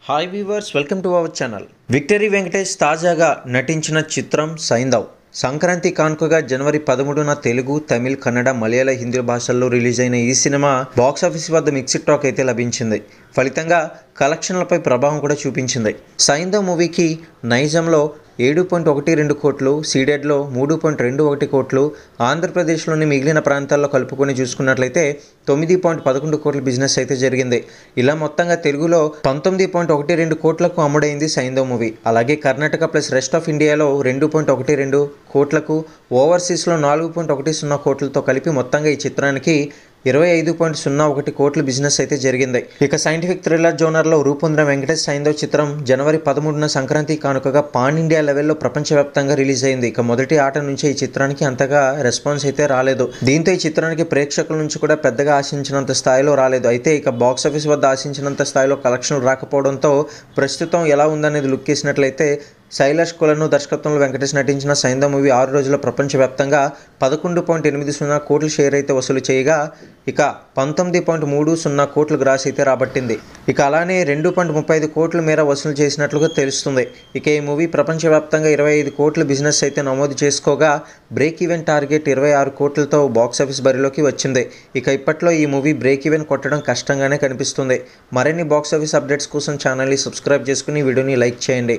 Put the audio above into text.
Hi weavers, welcome to our channel. Victory Venkatesh తాజాగా నటించిన చిత్రం సైంధవ్ సంక్రాంతి కానుకగా జనవరి 13న తెలుగు, తమిళ్, కన్నడ, మలయాళ, హిందీ భాషల్లో రిలీజ్ అయిన ఈ సినిమా బాక్సాఫీస్ వద్ద మిక్స్డ్ టాక్ అయితే లభించింది. ఫలితంగా కలెక్షన్లపై ప్రభావం కూడా చూపించింది. సైంధవ్ మూవీకి నైజంలో 7.12 కోట్లు, సీడెడ్లో 3.21 కోట్లు, ఆంధ్రప్రదేశ్లోని మిగిలిన ప్రాంతాల్లో కలుపుకొని చూసుకున్నట్లయితే 9.11 కోట్ల బిజినెస్ అయితే జరిగింది. ఇలా మొత్తంగా తెలుగులో 19.12 కోట్లకు అమ్ముడైంది సైంధవ్ మూవీ. అలాగే కర్ణాటక ప్లస్ రెస్ట్ ఆఫ్ ఇండియాలో 2.12 కోట్లకు, ఓవర్సీస్లో 4.10 కోట్లతో కలిపి మొత్తంగా ఈ చిత్రానికి 25.01 కోట్ల బిజినెస్ అయితే జరిగింది. ఇక సైంటిఫిక్ థ్రిల్లర్ జోనర్లో రూపొందిన వెంకటేష్ సైంధవ్ చిత్రం జనవరి 13న సంక్రాంతి కానుకగా పాన్ ఇండియా లెవెల్లో ప్రపంచవ్యాప్తంగా రిలీజ్ అయింది. ఇక మొదటి ఆట నుంచే ఈ చిత్రానికి అంతగా రెస్పాన్స్ అయితే రాలేదు. దీంతో ఈ చిత్రానికి ప్రేక్షకుల నుంచి కూడా పెద్దగా ఆశించినంత స్థాయిలో రాలేదు. అయితే ఇక బాక్సాఫీస్ వద్ద ఆశించినంత స్థాయిలో కలెక్షన్లు రాకపోవడంతో ప్రస్తుతం ఎలా ఉందనేది లుక్ వేసినట్లయితే శైలేష్ కులను దర్శకత్వంలో వెంకటేష్ నటించిన సైంధవ్ మూవీ 6 రోజుల ప్రపంచవ్యాప్తంగా 11.80 కోట్ల షేర్ అయితే వసూలు చేయగా ఇక 19.30 కోట్ల గ్రాస్ అయితే రాబట్టింది. ఇక అలానే 2.35 కోట్ల మేర వసూలు చేసినట్లుగా తెలుస్తుంది. ఇక ఈ మూవీ ప్రపంచవ్యాప్తంగా 25 కోట్ల బిజినెస్ అయితే నమోదు చేసుకోగా బ్రేక్ ఈవెన్ టార్గెట్ 26 కోట్లతో బాక్సాఫీస్ బరిలోకి వచ్చింది. ఇక ఇప్పట్లో ఈ మూవీ బ్రేక్ ఈవెన్ కొట్టడం కష్టంగానే కనిపిస్తుంది. మరిన్ని బాక్సాఫీస్ అప్డేట్స్ కోసం ఛానల్ని సబ్స్క్రైబ్ చేసుకుని వీడియోని లైక్ చేయండి.